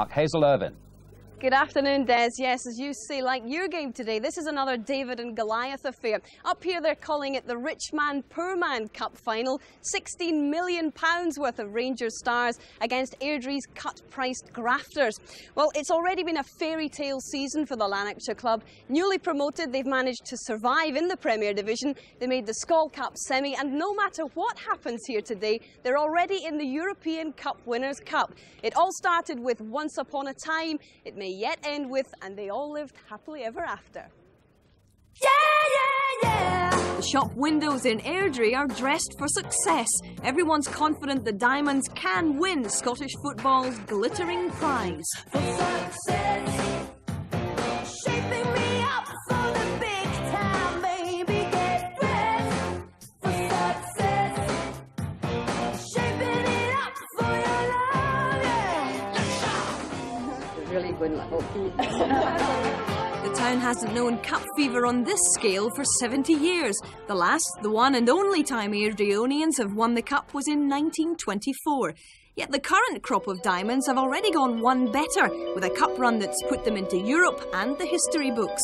Hazel Irvin. Good afternoon, Des. Yes, as you say, like your game today, this is another David and Goliath affair. Up here they're calling it the Rich Man, Poor Man Cup final. £16 million worth of Rangers stars against AIRDRIE's cut-priced grafters. Well, it's already been a fairy tale season for the Lanarkshire club. Newly promoted, they've managed to survive in the Premier Division. They made the Skol Cup semi, and no matter what happens here today, they're already in the European Cup Winners' Cup. It all started with Once Upon a Time. It may yet end with And They All Lived Happily Ever After. Yeah, yeah, yeah. The shop windows in Airdrie are dressed for success. Everyone's confident the Diamonds can win Scottish football's glittering prize. For success, shaping me up for the big time, baby, get ready. For success, shaping it up for your love, yeah. Really good, The town hasn't known cup fever on this scale for 70 years. The last, the one and only time Airdrieonians have won the cup was in 1924. Yet the current crop of Diamonds have already gone one better, with a cup run that's put them into Europe and the history books.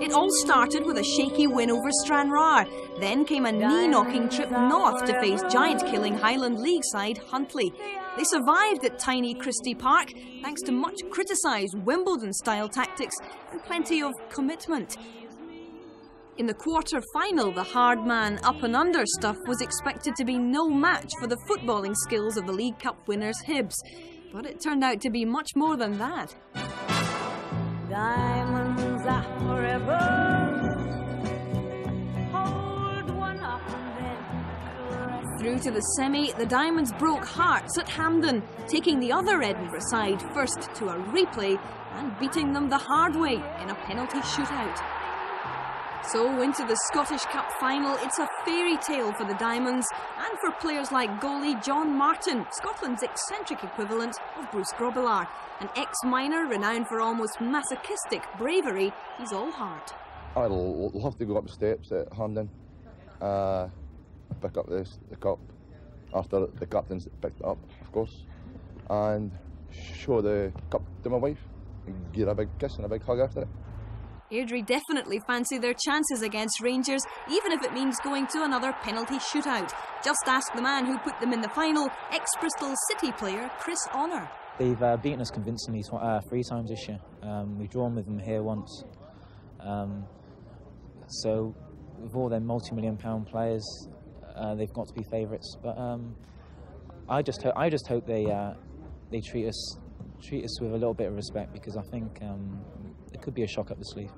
It all started with a shaky win over Stranraer. Then came a knee-knocking trip north to face giant-killing Highland League side Huntly. They survived at tiny Christie Park thanks to much criticised Wimbledon-style tactics and plenty of commitment. In the quarter-final, the hard man up-and-under stuff was expected to be no match for the footballing skills of the League Cup winners Hibs. But it turned out to be much more than that. Diamonds are forever. Hold one up and then Through to the semi, the Diamonds broke hearts at Hampden, taking the other Edinburgh side first to a replay and beating them the hard way in a penalty shootout. So into the Scottish Cup final, it's a fairy tale for the Diamonds and for players like goalie John Martin, Scotland's eccentric equivalent of Bruce Grobbelaar. An ex-miner renowned for almost masochistic bravery, he's all heart. I'd love to go up the steps at Hampden, pick up the cup after the captain's picked it up, of course, and show the cup to my wife and give her a big kiss and a big hug after it. Airdrie definitely fancy their chances against Rangers, even if it means going to another penalty shootout. Just ask the man who put them in the final, ex-Bristol City player Chris Honor. They've beaten us convincingly 3 times this year. We've drawn with them here once. So with all their multi-million-pound players, they've got to be favourites. But I just hope they treat us with a little bit of respect, because I think it could be a shock up the sleeve.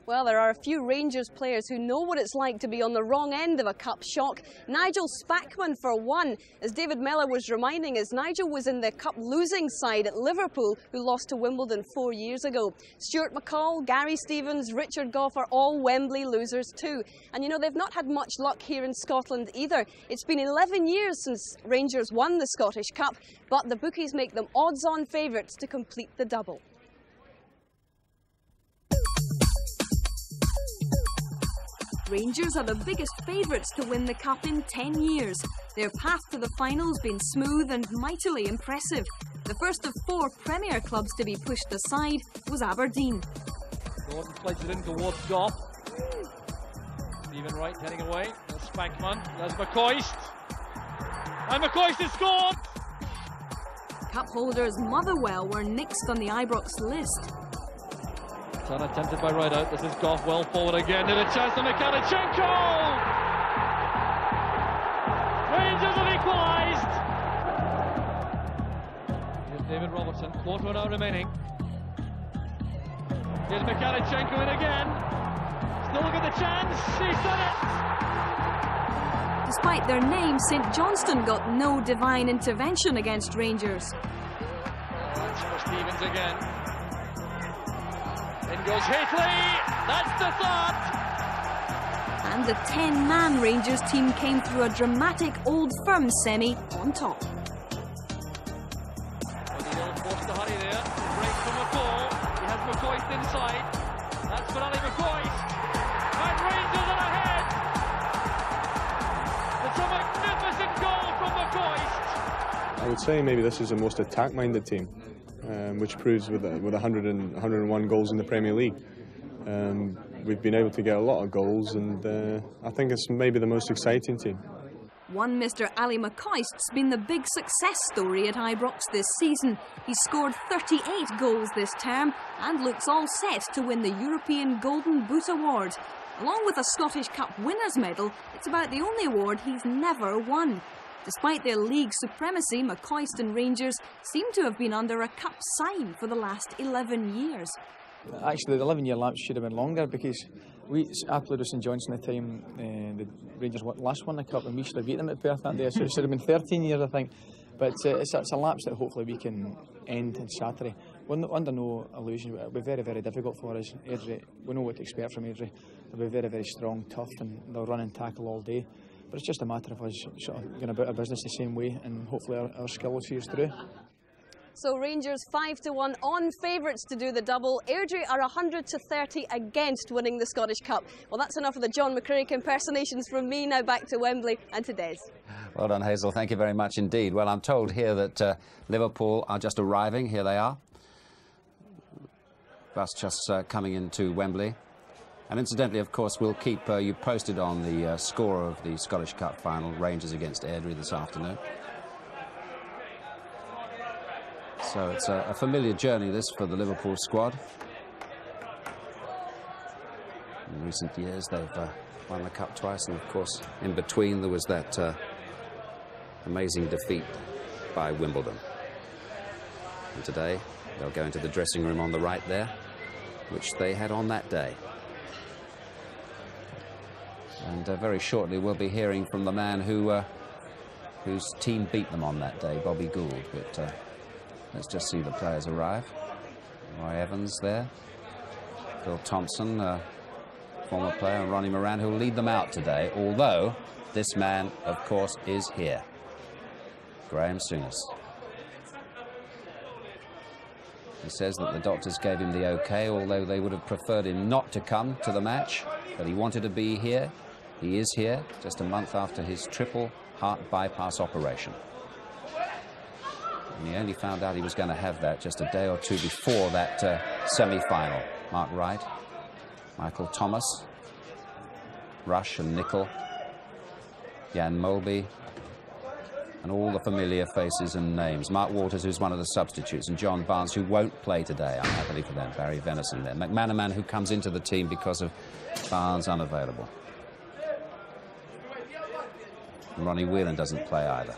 Well, there are a few Rangers players who know what it's like to be on the wrong end of a cup shock. Nigel Spackman, for one. As David Mellor was reminding us, Nigel was in the cup losing side at Liverpool, who lost to Wimbledon 4 years ago. Stuart McCall, Gary Stevens, Richard Gough are all Wembley losers too. And you know, they've not had much luck here in Scotland either. It's been 11 years since Rangers won the Scottish Cup, but the bookies make them odds-on favourites to complete the double. Rangers are the biggest favourites to win the Cup in 10 years. Their path to the final's been smooth and mightily impressive. The first of 4 Premier clubs to be pushed aside was Aberdeen. Gordon fledged it in towards Gough. Stephen Wright heading away. There's Spankman. There's McCoist. And McCoist has scored! Cup holders Motherwell were next on the Ibrox list. Shot attempted by Rideout. This is Gough well forward again. Did a chance to Mikalichenko! Rangers have equalised! Here's David Robertson. Quarter of an hour remaining. Here's Mikalichenko in again. Still looking at the chance. He's done it! Despite their name, St Johnstone got no divine intervention against Rangers. That's for Stevens again. In goes Hitley, that's the thought! And the 10-man Rangers team came through a dramatic Old Firm semi on top. O'Neill forced to hurry there, break from McCall, he has McCoist inside, that's for Ali McCoist, and Rangers are ahead! It's a magnificent goal from McCoist! I would say maybe this is the most attack-minded team. which proves with 101 goals in the Premier League. We've been able to get a lot of goals, and I think it's maybe the most exciting team. One Mr. Ali McCoist's been the big success story at Ibrox this season. He's scored 38 goals this term and looks all set to win the European Golden Boot Award. Along with a Scottish Cup winners' medal, it's about the only award he's never won. Despite their league supremacy, McCoist and Rangers seem to have been under a cup sign for the last 11 years. Actually, the 11-year lapse should have been longer, because I played with St Johnstone at the time, the Rangers last won the cup, and we should have beaten them at Perth that day, so it should have been 13 years, I think. But it's a lapse that hopefully we can end on Saturday. We're under no illusion, it'll be very, very difficult for us. AIRDRIE, we know what to expect from AIRDRIE. They'll be very, very strong, tough, and they'll run and tackle all day. But it's just a matter of us sort of going about our business the same way, and hopefully our skill will see us through. So Rangers 5-1 on favourites to do the double. Airdrie are 100-30 against winning the Scottish Cup. Well, that's enough of the John McCririck impersonations from me. Now back to Wembley and to Des. Well done, Hazel. Thank you very much indeed. Well, I'm told here that Liverpool are just arriving. Here they are. Bus just coming into Wembley. And incidentally, of course, we'll keep you posted on the score of the Scottish Cup final, Rangers against Airdrie this afternoon. So it's a familiar journey, this, for the Liverpool squad. In recent years, they've won the cup twice, and of course, in between, there was that amazing defeat by Wimbledon. And today, they'll go into the dressing room on the right there, which they had on that day. And very shortly, we'll be hearing from the man whose team beat them on that day, Bobby Gould. But let's just see the players arrive. Roy Evans there, Phil Thompson, former player, and Ronnie Moran, who'll lead them out today, although this man, of course, is here. Graham Souness. He says that the doctors gave him the OK, although they would have preferred him not to come to the match, but he wanted to be here. He is here, just a month after his triple heart bypass operation. And he only found out he was going to have that just a day or two before that semi-final. Mark Wright, Michael Thomas, Rush and Nicol, Jan Molby, and all the familiar faces and names. Mark Walters, who's one of the substitutes, and John Barnes, who won't play today, unhappily for them. Barry Venison there. McManaman, who comes into the team because of Barnes unavailable. And Ronnie Whelan doesn't play either.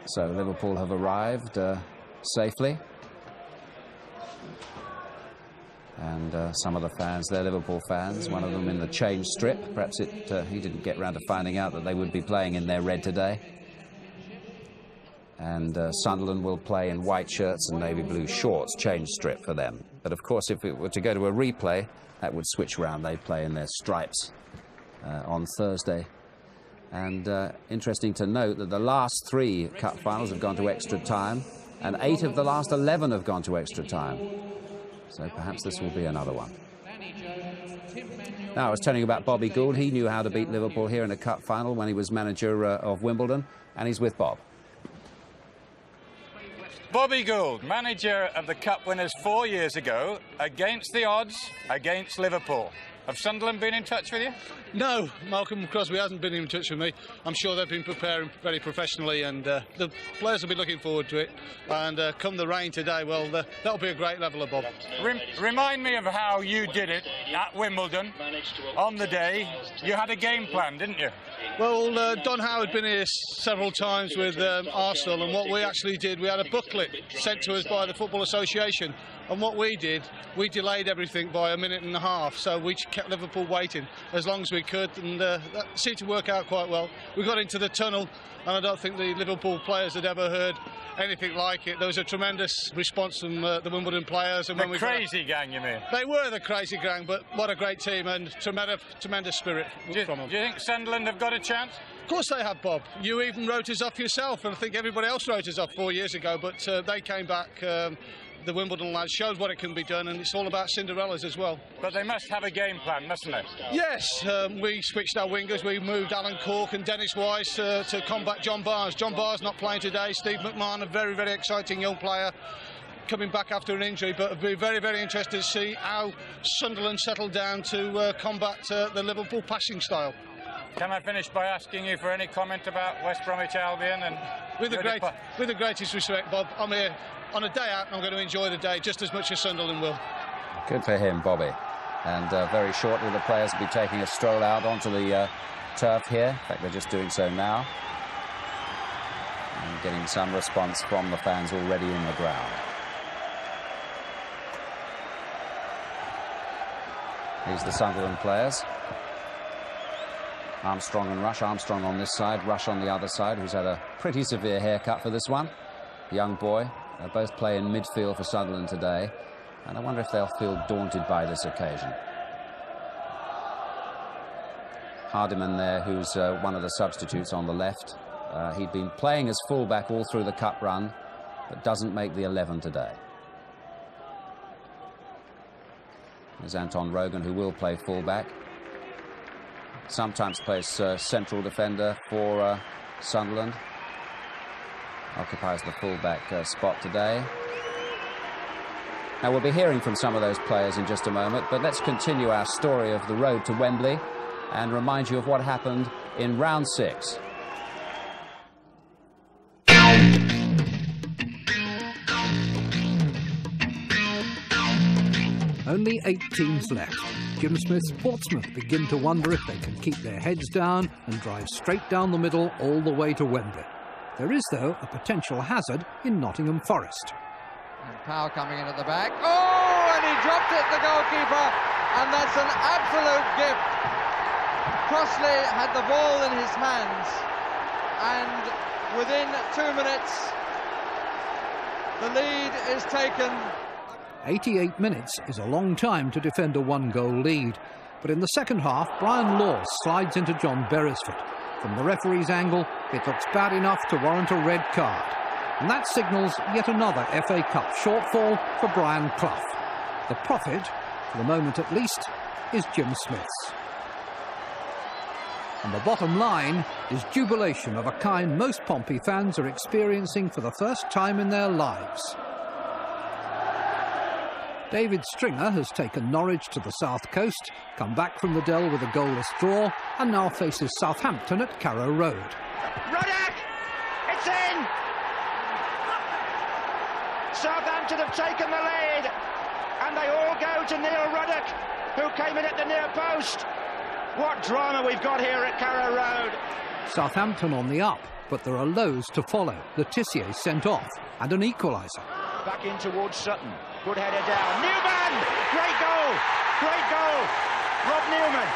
So Liverpool have arrived safely. And some of the fans, they're Liverpool fans, one of them in the change strip. Perhaps he didn't get round to finding out that they would be playing in their red today. And Sunderland will play in white shirts and navy blue shorts, change strip for them. But of course, if it were to go to a replay, that would switch round. They play in their stripes on Thursday. And interesting to note that the last 3 cup finals have gone to extra time, and 8 of the last 11 have gone to extra time. So perhaps this will be another one. Now, I was telling you about Bobby Gould. He knew how to beat Liverpool here in a cup final when he was manager of Wimbledon, and he's with Bob. Bobby Gould, manager of the cup winners 4 years ago, against the odds, against Liverpool. Have Sunderland been in touch with you? No, Malcolm Crosby hasn't been in touch with me. I'm sure they've been preparing very professionally, and the players will be looking forward to it. And come the rain today, well, that'll be a great leveler, Bob. Remind me of how you did it at Wimbledon on the day. You had a game plan, didn't you? Well, Don Howard had been here several times with Arsenal, and what we actually did, we had a booklet sent to us by the Football Association, and what we did, we delayed everything by a minute and a half, so we kept Liverpool waiting as long as we could, and that seemed to work out quite well. We got into the tunnel, and I don't think the Liverpool players had ever heard anything like it. There was a tremendous response from the Wimbledon players. And the crazy gang, you mean? They were the crazy gang, but what a great team, and tremendous spirit from them. Do you think Sunderland have got a chance? Of course they have, Bob. You even wrote us off yourself, and I think everybody else wrote us off 4 years ago, but they came back. The Wimbledon lads showed what it can be done, and it's all about Cinderellas as well. But they must have a game plan, mustn't they? Yes, we switched our wingers. We moved Alan Cork and Dennis Wise to combat John Barnes. John Barnes not playing today. Steve McMahon, a very, very exciting young player, coming back after an injury, but I'd be very, very interested to see how Sunderland settle down to combat the Liverpool passing style. Can I finish by asking you for any comment about West Bromwich Albion? And with the greatest respect, Bob, I'm here on a day out and I'm going to enjoy the day just as much as Sunderland will. Good for him, Bobby. And very shortly the players will be taking a stroll out onto the turf here. In fact, they're just doing so now. And getting some response from the fans already in the ground. These are the Sunderland players. Armstrong and Rush. Armstrong on this side, Rush on the other side, who's had a pretty severe haircut for this one. Young boy. They both play in midfield for Sunderland today, and I wonder if they'll feel daunted by this occasion. Hardiman there, who's one of the substitutes on the left. He'd been playing as fullback all through the cup run, but doesn't make the 11 today. There's Anton Rogan, who will play fullback. Sometimes plays central defender for Sunderland. Occupies the fullback spot today. Now, we'll be hearing from some of those players in just a moment, but let's continue our story of the road to Wembley and remind you of what happened in round 6. Only 8 teams left. Jim Smith's Portsmouth begin to wonder if they can keep their heads down and drive straight down the middle all the way to Wembley. There is, though, a potential hazard in Nottingham Forest. And Powell coming in at the back. Oh, and he dropped it, the goalkeeper, and that's an absolute gift. Crossley had the ball in his hands, and within 2 minutes, the lead is taken. 88 minutes is a long time to defend a 1-goal lead, but in the second half, Brian Laws slides into John Beresford. From the referee's angle, it looks bad enough to warrant a red card. And that signals yet another FA Cup shortfall for Brian Clough. The profit, for the moment at least, is Jim Smith's. And the bottom line is jubilation of a kind most Pompey fans are experiencing for the first time in their lives. David Stringer has taken Norwich to the south coast, come back from the Dell with a goalless draw, and now faces Southampton at Carrow Road. Ruddock! It's in! Southampton have taken the lead, and they all go to Neil Ruddock, who came in at the near post. What drama we've got here at Carrow Road. Southampton on the up, but there are lows to follow. Le Tissier sent off, and an equaliser. Back in towards Sutton. Good header down. Newman! Great goal! Great goal! Rob Newman.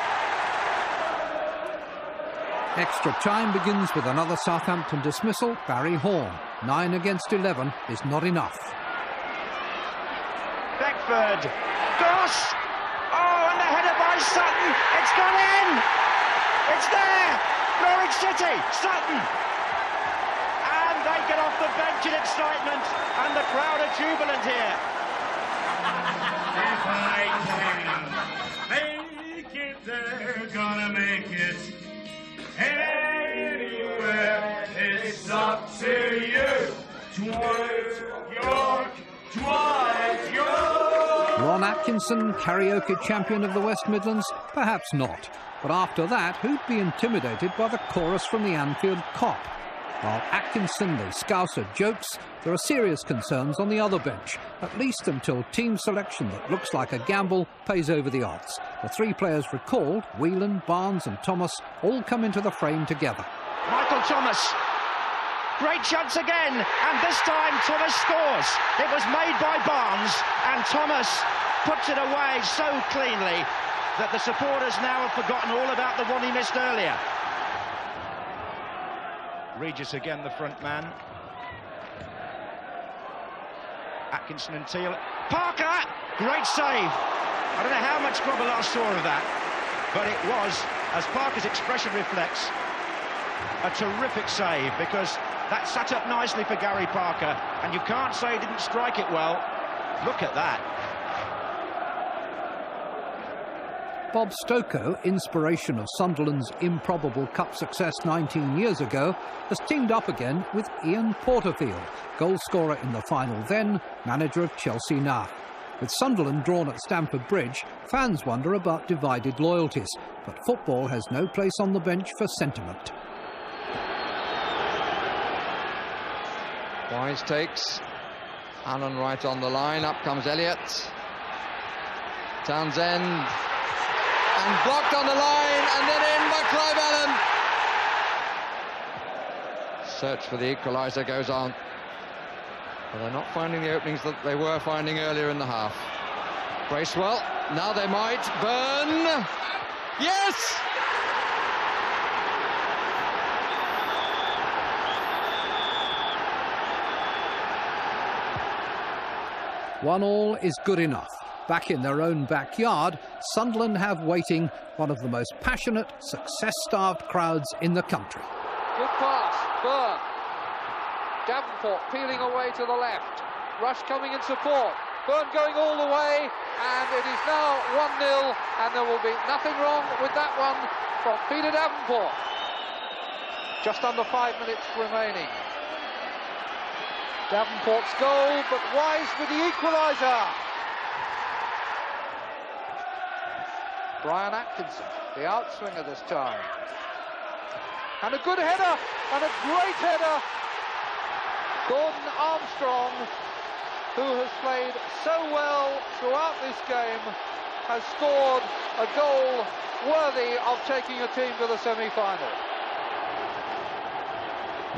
Extra time begins with another Southampton dismissal, Barry Horn. 9 against 11 is not enough. Beckford. Goss! Oh, and the header by Sutton. It's gone in! It's there! Norwich City! Sutton! And they get off the bench in excitement, and the crowd are jubilant here. If I can make it, they're gonna make it. Anywhere, it's up to you. Dwight York, Dwight York. Ron Atkinson, karaoke champion of the West Midlands? Perhaps not. But after that, who'd be intimidated by the chorus from the Anfield Cop? While Atkinson, the Scouser, jokes, there are serious concerns on the other bench, at least until team selection that looks like a gamble pays over the odds. The 3 players recalled, Whelan, Barnes and Thomas, all come into the frame together. Michael Thomas, great chance again, and this time Thomas scores. It was made by Barnes, and Thomas puts it away so cleanly that the supporters now have forgotten all about the one he missed earlier. Regis again, the front man. Atkinson and Teal. Parker! Great save. I don't know how much Grobbelaar saw of that, but it was, as Parker's expression reflects, a terrific save, because that sat up nicely for Gary Parker, and you can't say he didn't strike it well. Look at that. Bob Stokoe, inspiration of Sunderland's improbable cup success 19 years ago, has teamed up again with Ian Porterfield, goalscorer in the final then, manager of Chelsea now. With Sunderland drawn at Stamford Bridge, fans wonder about divided loyalties, but football has no place on the bench for sentiment. Wise takes. Allen right on the line. Up comes Elliott. Townsend. And blocked on the line, and then in by Clive Allen. Search for the equaliser goes on. But they're not finding the openings that they were finding earlier in the half. Bracewell, now they might. Byrne. Yes! One all is good enough. Back in their own backyard, Sunderland have waiting one of the most passionate, success-starved crowds in the country. Good pass, Byrne. Davenport peeling away to the left. Rush coming in support. Byrne going all the way, and it is now 1-0, and there will be nothing wrong with that one from Peter Davenport. Just under 5 minutes remaining. Davenport's goal, but Wise with the equaliser. Brian Atkinson, the outswinger this time. And a good header, and a great header. Gordon Armstrong, who has played so well throughout this game, has scored a goal worthy of taking a team to the semi-final.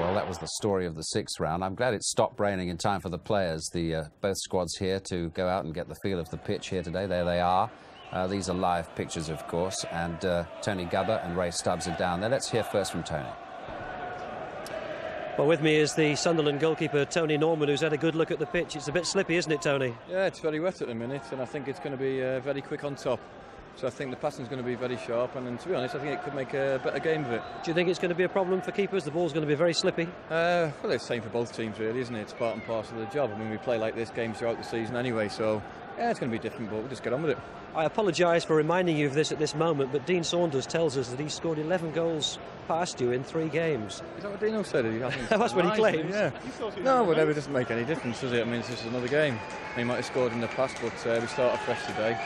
Well, that was the story of the sixth round. I'm glad it stopped raining in time for the players. Both squads here to go out and get the feel of the pitch here today. There they are. These are live pictures, of course, and Tony Gubber and Ray Stubbs are down there. Let's hear first from Tony. Well, with me is the Sunderland goalkeeper, Tony Norman, who's had a good look at the pitch. It's a bit slippy, isn't it, Tony? Yeah, it's very wet at the minute, and I think it's going to be very quick on top. So I think the passing's going to be very sharp, and to be honest, I think it could make a better game of it. Do you think it's going to be a problem for keepers? The ball's going to be very slippy? Well, it's the same for both teams, really, isn't it? It's part and parcel of the job. I mean, we play like this games throughout the season anyway, so yeah, it's going to be different, but we'll just get on with it. I apologise for reminding you of this at this moment, but Dean Saunders tells us that he scored 11 goals past you in 3 games. Is that what Dino said? That's what he claims. Yeah. No, whatever, it doesn't make any difference, does it? I mean, it's just another game. He might have scored in the past, but we start afresh today.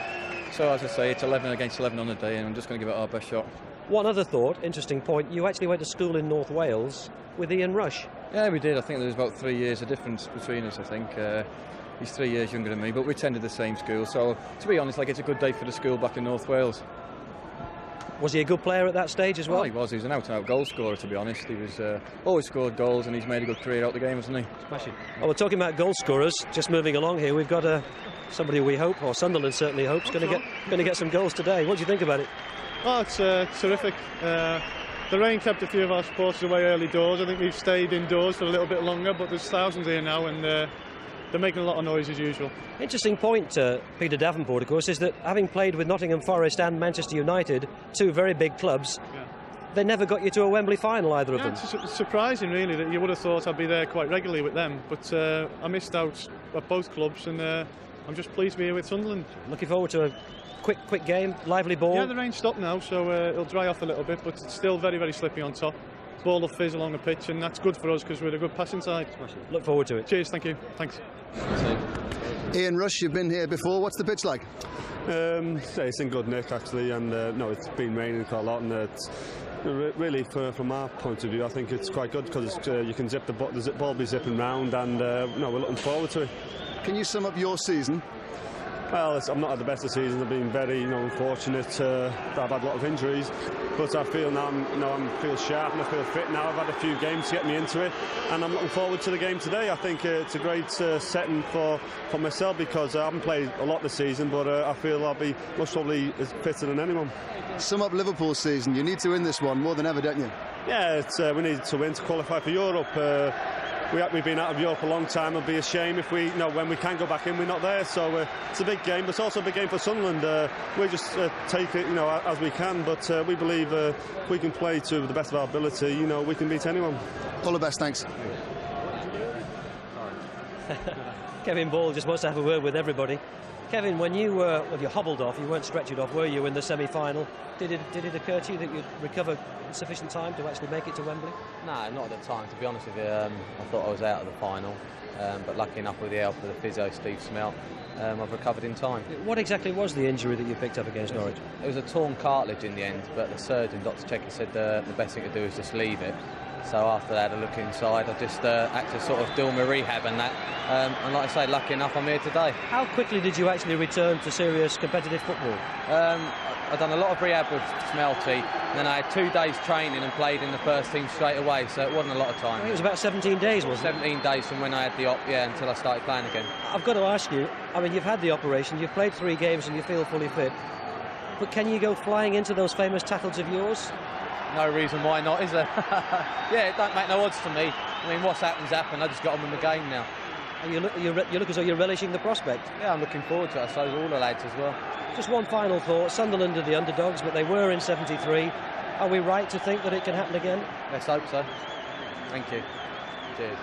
So, as I say, it's 11 against 11 on the day, and I'm just going to give it our best shot. One other thought, interesting point, you actually went to school in North Wales with Ian Rush. Yeah, we did. I think there was about 3 years of difference between us, I think. He's 3 years younger than me, but we attended the same school. So, to be honest, it's a good day for the school back in North Wales. Was he a good player at that stage as well? Oh, he was. He was an out-and-out goal scorer, to be honest. He was always scored goals, and he's made a good career out the game, hasn't he? Smashing. Well, we're talking about goal scorers. Just moving along here, we've got somebody we hope, or Sunderland certainly hopes, going to get some goals today. What do you think about it? Oh, it's terrific. The rain kept a few of our supporters away early doors. I think we've stayed indoors for a little bit longer, but there's thousands here now, and they're making a lot of noise as usual. Interesting point, Peter Davenport, of course, is that having played with Nottingham Forest and Manchester United, 2 very big clubs, they never got you to a Wembley final, either of them. It's surprising, really, that you would have thought I'd be there quite regularly with them, but I missed out at both clubs, and I'm just pleased to be here with Sunderland. Looking forward to a quick game, lively ball. Yeah, the rain stopped now, so it'll dry off a little bit, but it's still very, very slippy on top. Ball will fizz along the pitch, and that's good for us because we're a good passing side. Look forward to it. Cheers, thank you. Thanks. Ian Rush, you've been here before. What's the pitch like? It's in good nick, actually, and no, it's been raining quite a lot, and it's really, from our point of view, I think it's quite good because you can zip the ball be zipping round, and no, we're looking forward to it. Can you sum up your season? Well, I'm not at the best of seasons. I've been very, unfortunate. I've had a lot of injuries, but I feel now I feel sharp and I feel fit now. I've had a few games to get me into it, and I'm looking forward to the game today. I think it's a great setting for myself because I haven't played a lot this season, but I feel I'll be most probably as fitter than anyone. Sum up Liverpool's season. You need to win this one more than ever, don't you? Yeah, we need to win to qualify for Europe. we've been out of Europe a long time. It'll be a shame if we, when we can go back in, we're not there. So it's a big game, but it's also a big game for Sunderland. We just take it, as we can. But we believe if we can play to the best of our ability, we can beat anyone. All the best, thanks. Kevin Ball just wants to have a word with everybody. Kevin, when you hobbled off, you weren't stretchered off, were you, in the semi-final? Did it occur to you that you'd recover sufficient time to actually make it to Wembley? No, not at the time, to be honest with you. I thought I was out of the final, but lucky enough with the help of the physio, Steve Smelt, I've recovered in time. What exactly was the injury that you picked up against Norwich? It was a torn cartilage in the end, but the surgeon, Dr. Checker, said the best thing to do is just leave it. So after that, I look inside. I just had to sort of do my rehab and that. And like I say, lucky enough, I'm here today. How quickly did you actually return to serious competitive football? I'd done a lot of rehab with Smelty, and then I had 2 days training and played in the first team straight away, so it wasn't a lot of time. It was about 17 days, wasn't it? 17 days from when I had the op, yeah, until I started playing again. I've got to ask you, I mean, you've had the operation, you've played 3 games and you feel fully fit, but can you go flying into those famous tackles of yours? No reason why not, is there? Yeah, it don't make no odds to me. I mean, what's happened. I just got on with the game now. And you look as though you're relishing the prospect. Yeah, I'm looking forward to it. I suppose all the lads as well. Just one final thought. Sunderland are the underdogs, but they were in '73. Are we right to think that it can happen again? Let's hope so. Thank you. Cheers.